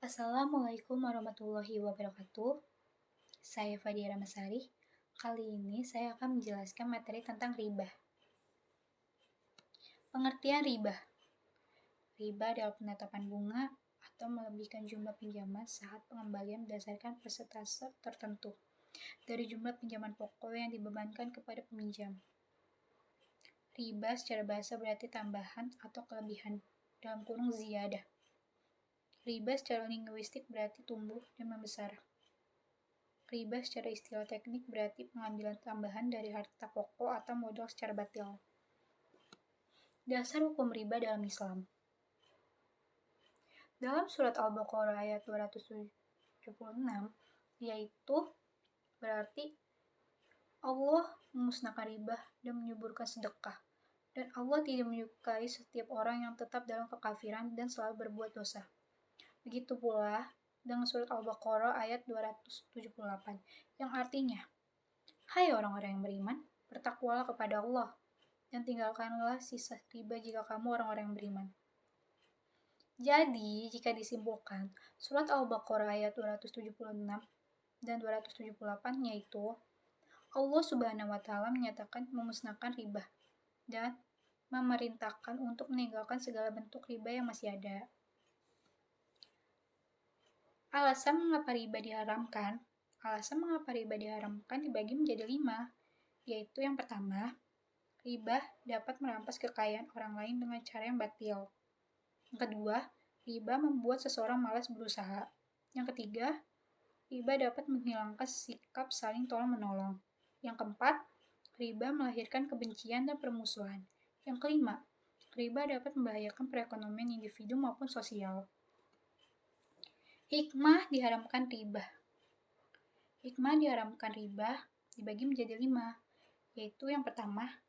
Assalamualaikum warahmatullahi wabarakatuh. Saya Fadia Ramasari. Kali ini saya akan menjelaskan materi tentang riba. Pengertian riba. Riba adalah penetapan bunga atau melebihkan jumlah pinjaman saat pengembalian berdasarkan persentase tertentu dari jumlah pinjaman pokok yang dibebankan kepada peminjam. Riba secara bahasa berarti tambahan atau kelebihan, dalam kurung ziyadah. Riba secara linguistik berarti tumbuh dan membesar. Riba secara istilah teknik berarti pengambilan tambahan dari harta pokok atau modal secara batil. Dasar hukum riba dalam Islam. Dalam surat Al-Baqarah ayat 276, yaitu berarti Allah memusnahkan riba dan menyuburkan sedekah. Dan Allah tidak menyukai setiap orang yang tetap dalam kekafiran dan selalu berbuat dosa. Begitu pula dengan surat Al-Baqarah ayat 278, yang artinya, hai orang-orang yang beriman, bertakwalah kepada Allah, dan tinggalkanlah sisa riba jika kamu orang-orang yang beriman. Jadi, jika disimpulkan, surat Al-Baqarah ayat 276 dan 278 yaitu, Allah Subhanahu wa Ta'ala menyatakan memusnahkan riba dan memerintahkan untuk meninggalkan segala bentuk riba yang masih ada. Alasan mengapa riba diharamkan? Alasan mengapa riba diharamkan dibagi menjadi 5, yaitu yang pertama, riba dapat merampas kekayaan orang lain dengan cara yang batil. Yang kedua, riba membuat seseorang malas berusaha. Yang ketiga, riba dapat menghilangkan sikap saling tolong-menolong. Yang keempat, riba melahirkan kebencian dan permusuhan. Yang kelima, riba dapat membahayakan perekonomian individu maupun sosial. Hikmah diharamkan riba. Hikmah diharamkan riba dibagi menjadi 5, yaitu yang pertama,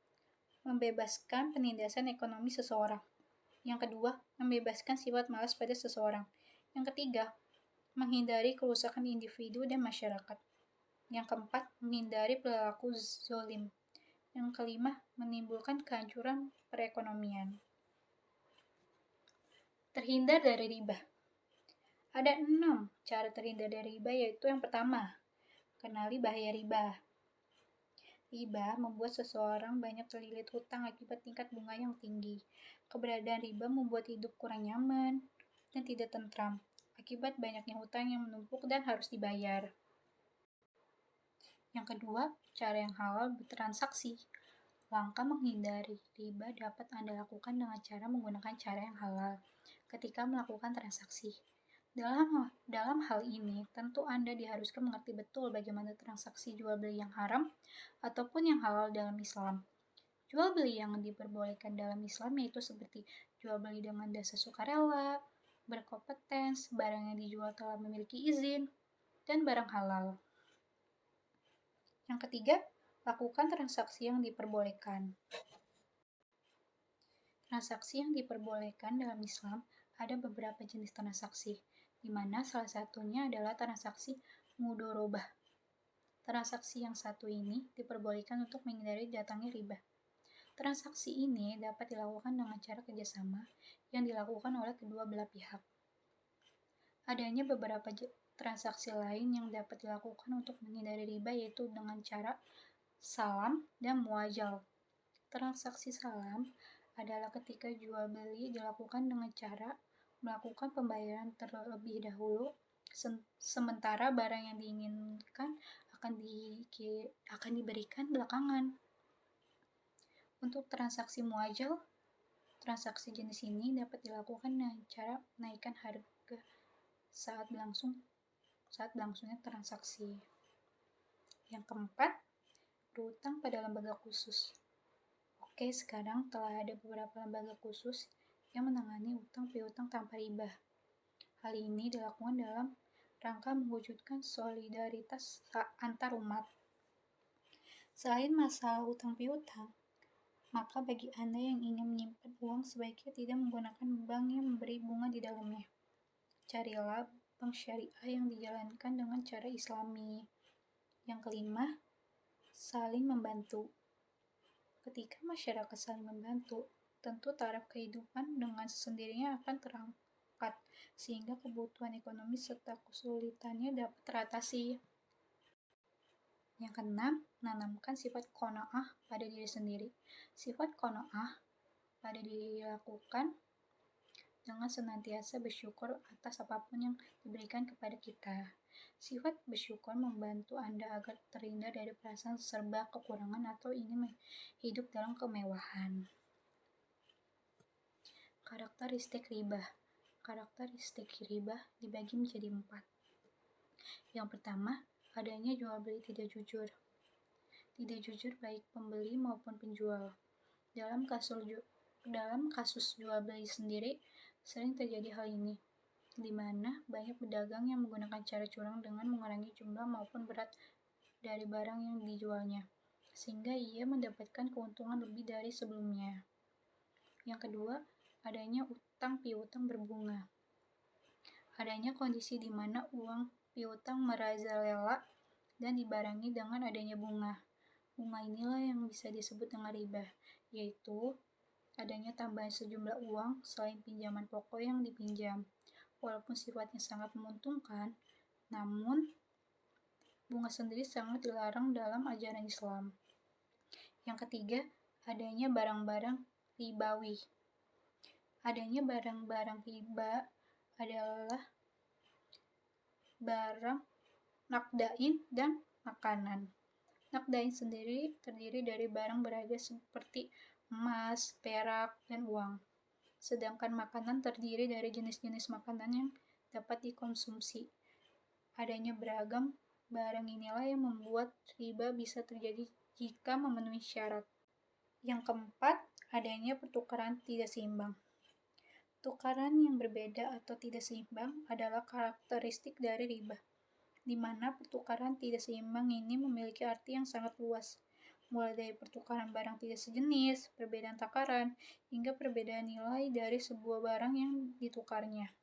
membebaskan penindasan ekonomi seseorang. Yang kedua, membebaskan sifat malas pada seseorang. Yang ketiga, menghindari kerusakan individu dan masyarakat. Yang keempat, menghindari perilaku zalim. Yang kelima, menimbulkan kehancuran perekonomian. Terhindar dari riba. Ada 6 cara terhindar dari riba, yaitu yang pertama, kenali bahaya riba. Riba membuat seseorang banyak terlilit hutang akibat tingkat bunga yang tinggi. Keberadaan riba membuat hidup kurang nyaman dan tidak tentram akibat banyaknya hutang yang menumpuk dan harus dibayar. Yang kedua, cara yang halal bertransaksi. Langkah menghindari riba dapat Anda lakukan dengan cara menggunakan cara yang halal ketika melakukan transaksi. Dalam hal ini, tentu Anda diharuskan mengerti betul bagaimana transaksi jual beli yang haram ataupun yang halal dalam Islam. Jual beli yang diperbolehkan dalam Islam yaitu seperti jual beli dengan dasar sukarela, berkompetens, barang yang dijual telah memiliki izin, dan barang halal. Yang ketiga, lakukan transaksi yang diperbolehkan. Transaksi yang diperbolehkan dalam Islam ada beberapa jenis transaksi, di mana salah satunya adalah transaksi mudorobah. Transaksi yang satu ini diperbolehkan untuk menghindari datangnya riba. Transaksi ini dapat dilakukan dengan cara kerjasama yang dilakukan oleh kedua belah pihak. Adanya beberapa transaksi lain yang dapat dilakukan untuk menghindari riba, yaitu dengan cara salam dan muajal. Transaksi salam adalah ketika jual beli dilakukan dengan cara melakukan pembayaran terlebih dahulu, sementara barang yang diinginkan akan diberikan belakangan. Untuk transaksi muajal, transaksi jenis ini dapat dilakukan dengan cara menaikkan harga saat berlangsungnya transaksi. Yang keempat, berutang pada lembaga khusus. Oke, sekarang telah ada beberapa lembaga khusus yang menangani utang piutang tanpa riba. Hal ini dilakukan dalam rangka mewujudkan solidaritas antar umat. Selain masalah utang piutang, maka bagi Anda yang ingin menyimpan uang, sebaiknya tidak menggunakan bank yang memberi bunga di dalamnya. Carilah bank syariah yang dijalankan dengan cara Islami. Yang kelima, saling membantu. Ketika masyarakat saling membantu, tentu taraf kehidupan dengan sendirinya akan masyarakat, sehingga kebutuhan ekonomi serta kesulitannya dapat teratasi. Yang keenam, menanamkan sifat qanaah pada diri sendiri. Sifat qanaah pada diri dilakukan dengan senantiasa bersyukur atas apapun yang diberikan kepada kita. Sifat bersyukur membantu Anda agar terhindar dari perasaan serba kekurangan atau ingin hidup dalam kemewahan. Karakteristik ribah. Karakteristik ribah dibagi menjadi 4. Yang pertama, adanya jual beli tidak jujur. Tidak jujur baik pembeli maupun penjual. Dalam kasus jual beli sendiri, sering terjadi hal ini, di mana banyak pedagang yang menggunakan cara curang dengan mengurangi jumlah maupun berat dari barang yang dijualnya, sehingga ia mendapatkan keuntungan lebih dari sebelumnya. Yang kedua, adanya utang piutang berbunga. Adanya kondisi di mana uang piutang merajalela dan dibarengi dengan adanya bunga. Bunga inilah yang bisa disebut dengan riba, yaitu adanya tambahan sejumlah uang selain pinjaman pokok yang dipinjam. Walaupun sifatnya sangat menguntungkan, namun bunga sendiri sangat dilarang dalam ajaran Islam. Yang ketiga, adanya barang-barang ribawi. Adanya barang-barang riba adalah barang nakdain dan makanan. Nakdain sendiri terdiri dari barang berharga seperti emas, perak, dan uang. Sedangkan makanan terdiri dari jenis-jenis makanan yang dapat dikonsumsi. Adanya beragam barang inilah yang membuat riba bisa terjadi jika memenuhi syarat. Yang keempat, adanya pertukaran tidak seimbang. Tukaran yang berbeda atau tidak seimbang adalah karakteristik dari riba, di mana pertukaran tidak seimbang ini memiliki arti yang sangat luas, mulai dari pertukaran barang tidak sejenis, perbedaan takaran, hingga perbedaan nilai dari sebuah barang yang ditukarnya.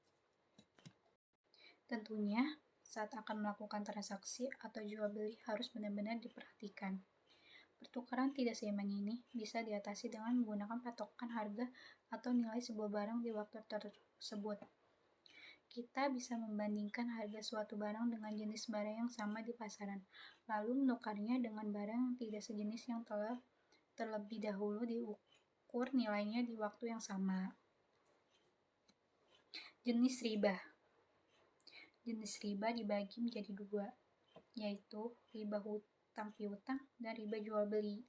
Tentunya, saat akan melakukan transaksi atau jual beli harus benar-benar diperhatikan. Pertukaran tidak seimbang ini bisa diatasi dengan menggunakan patokan harga atau nilai sebuah barang di waktu tersebut. Kita bisa membandingkan harga suatu barang dengan jenis barang yang sama di pasaran, lalu menukarnya dengan barang yang tidak sejenis yang telah terlebih dahulu diukur nilainya di waktu yang sama. Jenis riba. Jenis riba dibagi menjadi 2, yaitu riba hutang piutang dan riba jual beli.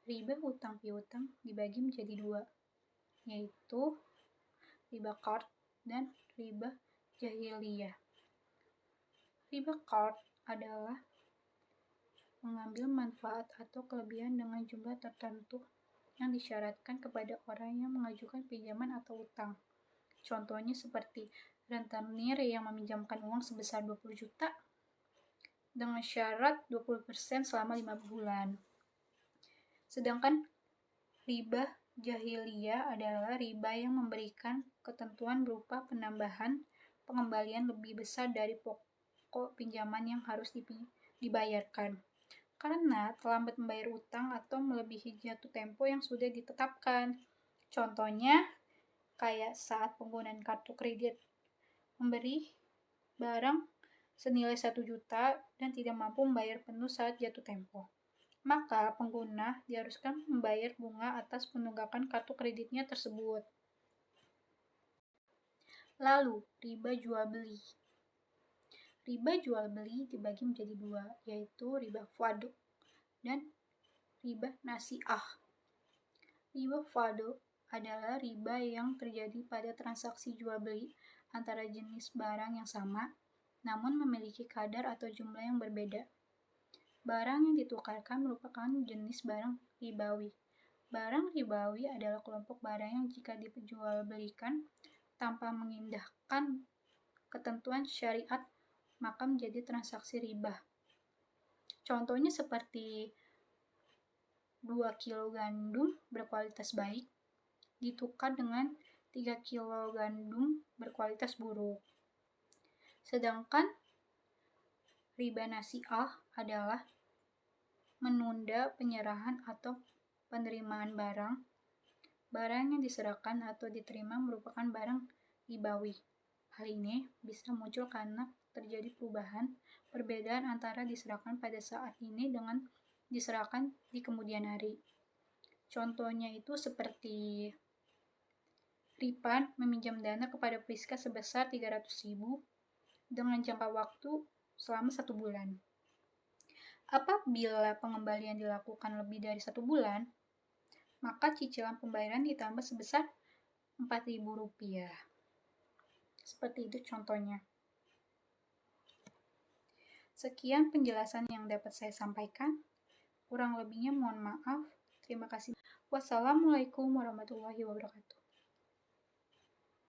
Riba hutang piutang dibagi menjadi 2, yaitu riba qard dan riba jahiliyah. Riba qard adalah mengambil manfaat atau kelebihan dengan jumlah tertentu yang disyaratkan kepada orang yang mengajukan pinjaman atau utang. Contohnya seperti rentenir yang meminjamkan uang sebesar 20 juta dengan syarat 20% selama 5 bulan. Sedangkan riba jahiliyah adalah riba yang memberikan ketentuan berupa penambahan pengembalian lebih besar dari pokok pinjaman yang harus dibayarkan, karena terlambat membayar utang atau melebihi jatuh tempo yang sudah ditetapkan. Contohnya, kayak saat penggunaan kartu kredit memberi barang senilai 1 juta dan tidak mampu membayar penuh saat jatuh tempo, maka pengguna diharuskan membayar bunga atas penunggakan kartu kreditnya tersebut. Lalu, riba jual beli. Riba jual beli dibagi menjadi 2, yaitu riba fadl dan riba nasi'ah. Riba fadl adalah riba yang terjadi pada transaksi jual beli antara jenis barang yang sama, namun memiliki kadar atau jumlah yang berbeda. Barang yang ditukarkan merupakan jenis barang ribawi. Barang ribawi adalah kelompok barang yang jika dijual-belikan tanpa mengindahkan ketentuan syariat, maka menjadi transaksi riba. Contohnya seperti 2 kilo gandum berkualitas baik ditukar dengan 3 kilo gandum berkualitas buruk. Sedangkan riba nasi'ah adalah menunda penyerahan atau penerimaan barang. Barang yang diserahkan atau diterima merupakan barang ribawi. Hal ini bisa muncul karena terjadi perbedaan antara diserahkan pada saat ini dengan diserahkan di kemudian hari. Contohnya itu seperti Ripan meminjam dana kepada Priska sebesar 300.000 dengan jangka waktu selama 1 bulan. Apabila pengembalian dilakukan lebih dari 1 bulan, maka cicilan pembayaran ditambah sebesar Rp4.000. Seperti itu contohnya. Sekian penjelasan yang dapat saya sampaikan. Kurang lebihnya mohon maaf. Terima kasih. Wassalamualaikum warahmatullahi wabarakatuh.